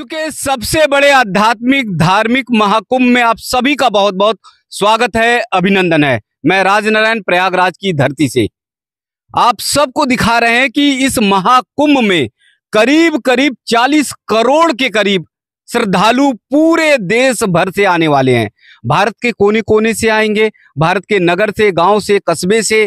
के सबसे बड़े आध्यात्मिक धार्मिक महाकुंभ में आप सभी का बहुत बहुत स्वागत है, अभिनंदन है। मैं राजनारायण प्रयागराज की धरती से आप सबको दिखा रहे हैं कि इस महाकुंभ में करीब करीब 40 करोड़ के करीब श्रद्धालु पूरे देश भर से आने वाले हैं। भारत के कोने कोने से आएंगे, भारत के नगर से, गांव से, कस्बे से,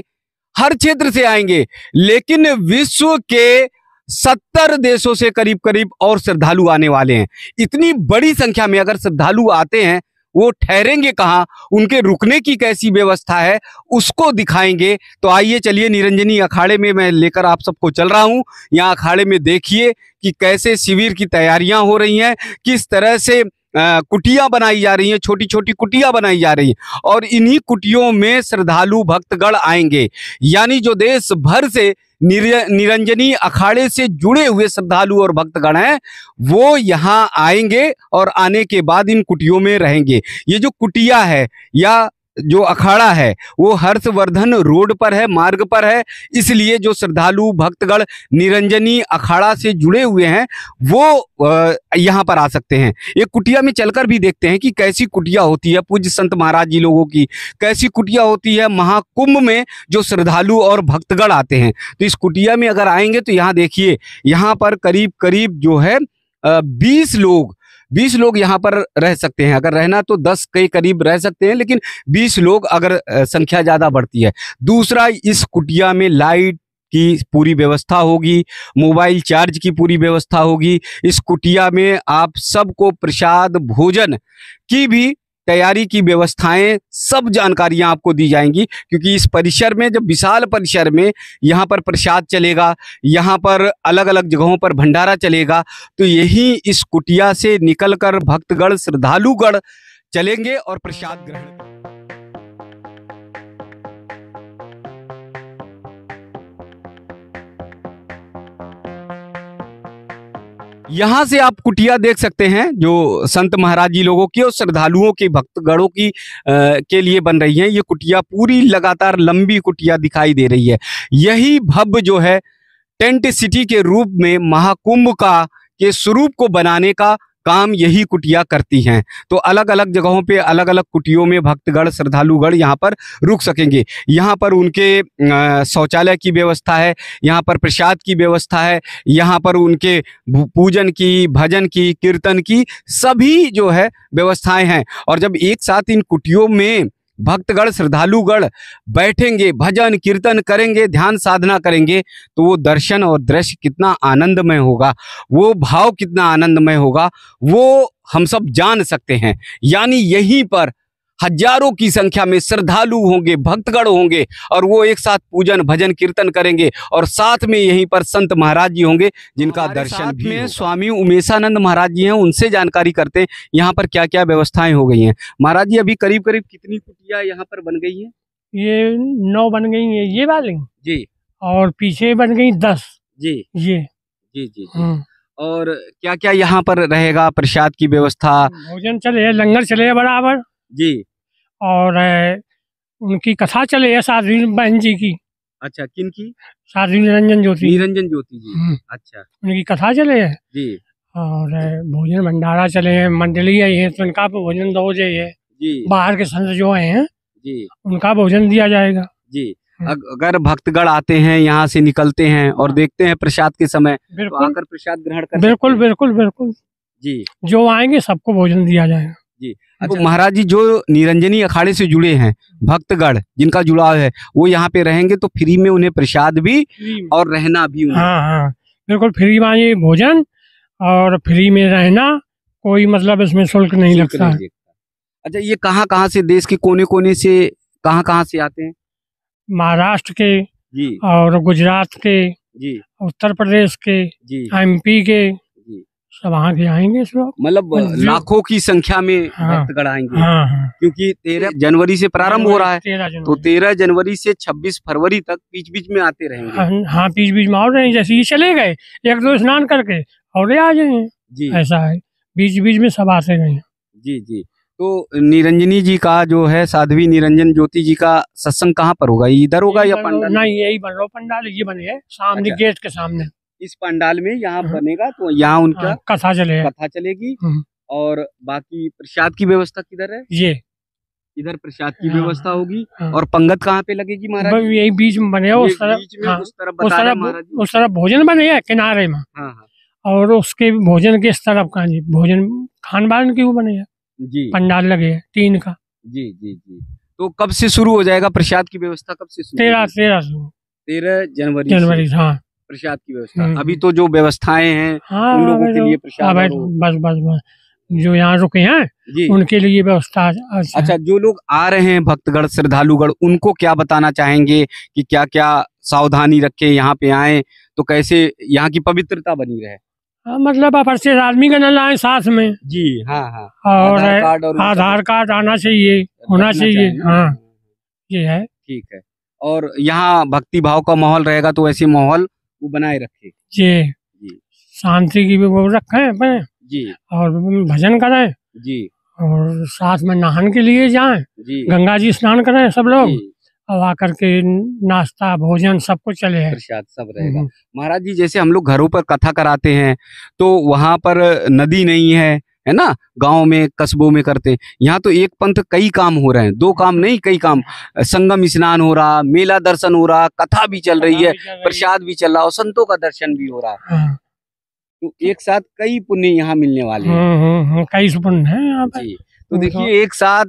हर क्षेत्र से आएंगे। लेकिन विश्व के 70 देशों से करीब करीब और श्रद्धालु आने वाले हैं। इतनी बड़ी संख्या में अगर श्रद्धालु आते हैं, वो ठहरेंगे कहाँ, उनके रुकने की कैसी व्यवस्था है, उसको दिखाएंगे। तो आइए चलिए, निरंजनी अखाड़े में मैं लेकर आप सबको चल रहा हूँ। यहाँ अखाड़े में देखिए कि कैसे शिविर की तैयारियां हो रही हैं, किस तरह से कुटिया बनाई जा रही हैं, छोटी छोटी कुटिया बनाई जा रही हैं, और इन्हीं कुटियों में श्रद्धालु भक्तगण आएंगे। यानी जो देश भर से निरंजनी अखाड़े से जुड़े हुए श्रद्धालु और भक्तगण हैं, वो यहाँ आएंगे और आने के बाद इन कुटियों में रहेंगे। ये जो कुटिया है या जो अखाड़ा है वो हर्षवर्धन रोड पर है, मार्ग पर है। इसलिए जो श्रद्धालु भक्तगण निरंजनी अखाड़ा से जुड़े हुए हैं वो यहाँ पर आ सकते हैं। एक कुटिया में चलकर भी देखते हैं कि कैसी कुटिया होती है पूज्य संत महाराज जी लोगों की, कैसी कुटिया होती है महाकुंभ में जो श्रद्धालु और भक्तगण आते हैं। तो इस कुटिया में अगर आएंगे तो यहाँ देखिए, यहाँ पर करीब करीब जो है 20 लोग यहाँ पर रह सकते हैं। अगर रहना तो 10 के करीब रह सकते हैं, लेकिन 20 लोग अगर संख्या ज़्यादा बढ़ती है। दूसरा, इस कुटिया में लाइट की पूरी व्यवस्था होगी, मोबाइल चार्ज की पूरी व्यवस्था होगी। इस कुटिया में आप सबको प्रसाद भोजन की भी तैयारी की व्यवस्थाएं, सब जानकारियां आपको दी जाएंगी। क्योंकि इस परिसर में, जब विशाल परिसर में यहाँ पर प्रसाद चलेगा, यहाँ पर अलग अलग जगहों पर भंडारा चलेगा, तो यही इस कुटिया से निकलकर भक्तगण श्रद्धालुगण चलेंगे और प्रसाद ग्रहण। यहाँ से आप कुटिया देख सकते हैं जो संत महाराज जी लोगों की और श्रद्धालुओं के भक्तगणों की के लिए बन रही है। ये कुटिया पूरी लगातार लंबी कुटिया दिखाई दे रही है। यही भव्य जो है टेंट सिटी के रूप में महाकुंभ का के स्वरूप को बनाने का काम यही कुटिया करती हैं। तो अलग अलग जगहों पे अलग अलग कुटियों में भक्तगण श्रद्धालुगण यहाँ पर रुक सकेंगे। यहाँ पर उनके शौचालय की व्यवस्था है, यहाँ पर प्रसाद की व्यवस्था है, यहाँ पर उनके पूजन की, भजन की, कीर्तन की सभी जो है व्यवस्थाएं हैं। और जब एक साथ इन कुटियों में भक्तगण श्रद्धालुगण बैठेंगे, भजन कीर्तन करेंगे, ध्यान साधना करेंगे, तो वो दर्शन और दृश्य कितना आनंदमय होगा, वो भाव कितना आनंदमय होगा, वो हम सब जान सकते हैं। यानी यहीं पर हजारों की संख्या में श्रद्धालु होंगे, भक्तगण होंगे, और वो एक साथ पूजन भजन कीर्तन करेंगे। और साथ में यहीं पर संत महाराज जी होंगे जिनका दर्शन भी में स्वामी उमेशानंद महाराज जी हैं, उनसे जानकारी करते हैं यहाँ पर क्या क्या व्यवस्थाएं हो गई हैं। महाराज जी, अभी करीब करीब कितनी कुटिया यहाँ पर बन गई है? ये 9 बन गई है, ये वाली जी, और पीछे बन गई 10 जी ये जी जी, जी। और क्या क्या यहाँ पर रहेगा? प्रसाद की व्यवस्था, भोजन चले, लंगर चले बराबर जी, और उनकी कथा चले है साध्वी बहन जी की। अच्छा, किन की? साध्वी निरंजन ज्योति जी। अच्छा, उनकी कथा चले है जी। और भोजन भंडारा चले हैं, मंडली आई है तो उनका भोजन दो है जी। बाहर के संत जो आए हैं जी, उनका भोजन दिया जाएगा जी। अगर भक्तगण आते हैं, यहाँ से निकलते हैं और देखते हैं प्रसाद के समय, तो आकर प्रसाद ग्रहण कर बिल्कुल बिल्कुल बिल्कुल जी। जो आएंगे सबको भोजन दिया जाएगा जी। अच्छा, तो महाराज जी, जो निरंजनी अखाड़े से जुड़े हैं भक्तगण, जिनका जुड़ाव है, वो यहाँ पे रहेंगे तो फ्री में उन्हें प्रसाद भी और रहना भी? हाँ, बिल्कुल फ्री में भोजन और फ्री में रहना, कोई मतलब इसमें शुल्क नहीं लगता है। अच्छा, ये कहाँ से, देश के कोने कोने से कहाँ से आते हैं? महाराष्ट्र के जी, और गुजरात के जी, उत्तर प्रदेश के जी, MP के जी, सब वहाँ के आएंगे इस लोग, मतलब लाखों की संख्या में भक्तगण आएंगे। हाँ। क्योंकि 13 जनवरी से प्रारंभ हो रहा है, 13 जनवरी। तो 13 जनवरी से 26 फरवरी तक बीच बीच में आते रहेंगे। हाँ, बीच बीच में आ रहे हैं, जैसे ये चले गए एक दो स्नान करके और ये आ जाएंगे जी। ऐसा है, बीच बीच में सब आते रहे। जी जी। तो निरंजनी जी का जो है, साध्वी निरंजन ज्योति जी का सत्संग कहाँ पर होगा? इधर होगा या पंडाल? नहीं, यही बन रहा पंडाल, ये बने है सामने गेट के सामने, इस पंडाल में यहाँ बनेगा, तो यहाँ उनका कथा चलेगी। और बाकी प्रसाद की व्यवस्था किधर है? ये इधर प्रसाद की व्यवस्था होगी। और पंगत कहाँ पे लगेगी महाराज? यही बीच में बने, उस तरफ भोजन बने है किनारे में, और उसके भोजन के इस तरफ का जी भोजन खान पान की वो बने है जी, पंडाल लगे है 3 का। जी जी जी। तो कब से शुरू हो जाएगा प्रसाद की व्यवस्था? कब से? 13 जनवरी। हाँ, प्रसाद की व्यवस्था। अभी तो जो व्यवस्थाएं हैं उन लोगों के लिए प्रसाद, बस जो यहाँ रुके हैं उनके लिए व्यवस्था। अच्छा, जो लोग आ रहे हैं भक्तगण श्रद्धालुगण, उनको क्या बताना चाहेंगे कि क्या क्या सावधानी रखें, यहाँ पे आए तो कैसे यहाँ की पवित्रता बनी रहे? मतलब अपर से आदमी का न लाए साथ में जी। हाँ हाँ। और आधार कार्ड आना चाहिए, होना चाहिए। हाँ, ये है। ठीक है। और यहाँ भक्ति भाव का माहौल रहेगा, तो ऐसे माहौल वो बनाए रखे जी, शांति की भी वो रखें अपने जी, और भजन करें जी, और साथ में नहाने के लिए जाएं जी, गंगा जी स्नान करें सब लोग, और आकर के नाश्ता भोजन सब कुछ चले, प्रसाद सब रहेगा। महाराज जी, जैसे हम लोग घरों पर कथा कराते हैं तो वहाँ पर नदी नहीं है ना, गांव में कस्बों में करते हैं। यहाँ तो एक पंथ कई काम हो रहे हैं, 2 काम नहीं कई काम। संगम स्नान हो रहा, मेला दर्शन हो रहा, कथा भी चल रही है, प्रसाद भी चल रहा और संतों का दर्शन भी हो रहा है। तो एक साथ कई पुण्य यहाँ मिलने वाले हैं। कई पुण्य हैं यहाँ पे। तो देखिए, एक साथ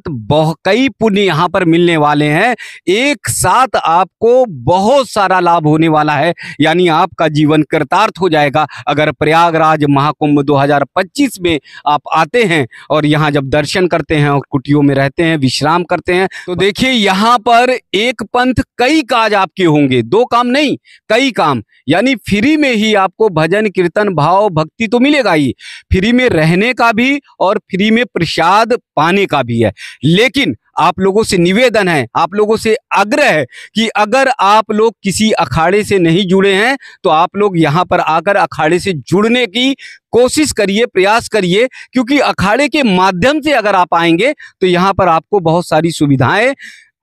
कई पुण्य यहाँ पर मिलने वाले हैं, एक साथ आपको बहुत सारा लाभ होने वाला है। यानी आपका जीवन कृतार्थ हो जाएगा अगर प्रयागराज महाकुंभ 2025 में आप आते हैं और यहाँ जब दर्शन करते हैं और कुटियों में रहते हैं, विश्राम करते हैं। तो देखिए, यहाँ पर एक पंथ कई काज आपके होंगे, 2 काम नहीं कई काम। यानी फ्री में ही आपको भजन कीर्तन भाव भक्ति तो मिलेगा ही, फ्री में रहने का भी और फ्री में प्रसाद पाने का भी है। लेकिन आप लोगों से निवेदन है, आप लोगों से आग्रह है कि अगर आप लोग किसी अखाड़े से नहीं जुड़े हैं तो आप लोग यहाँ पर आकर अखाड़े से जुड़ने की कोशिश करिए, प्रयास करिए। क्योंकि अखाड़े के माध्यम से अगर आप आएंगे तो यहाँ पर आपको बहुत सारी सुविधाएं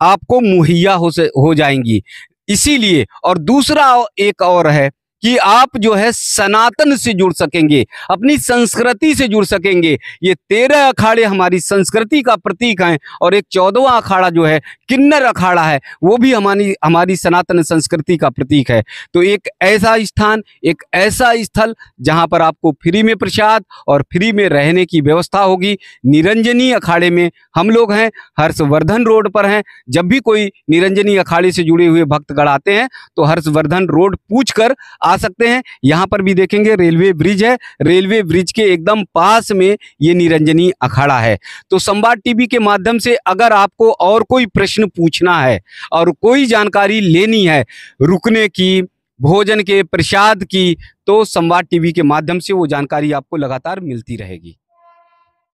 आपको मुहैया हो जाएंगी। इसीलिए, और दूसरा एक और है कि आप जो है सनातन से जुड़ सकेंगे, अपनी संस्कृति से जुड़ सकेंगे। ये 13 अखाड़े हमारी संस्कृति का प्रतीक हैं, और एक 14वां अखाड़ा जो है किन्नर अखाड़ा है, वो भी हमारी सनातन संस्कृति का प्रतीक है। तो एक ऐसा स्थान, एक ऐसा स्थल जहां पर आपको फ्री में प्रसाद और फ्री में रहने की व्यवस्था होगी। निरंजनी अखाड़े में हम लोग हैं, हर्षवर्धन रोड पर हैं। जब भी कोई निरंजनी अखाड़े से जुड़े हुए भक्तगण आते हैं तो हर्षवर्धन रोड पूछकर आ सकते हैं। यहाँ पर भी देखेंगे रेलवे ब्रिज है, रेलवे ब्रिज के एकदम पास में ये निरंजनी अखाड़ा है। तो संवाद टीवी के माध्यम से अगर आपको और कोई प्रश्न पूछना है और कोई जानकारी लेनी है रुकने की, भोजन के, प्रसाद की, तो संवाद टीवी के माध्यम से वो जानकारी आपको लगातार मिलती रहेगी।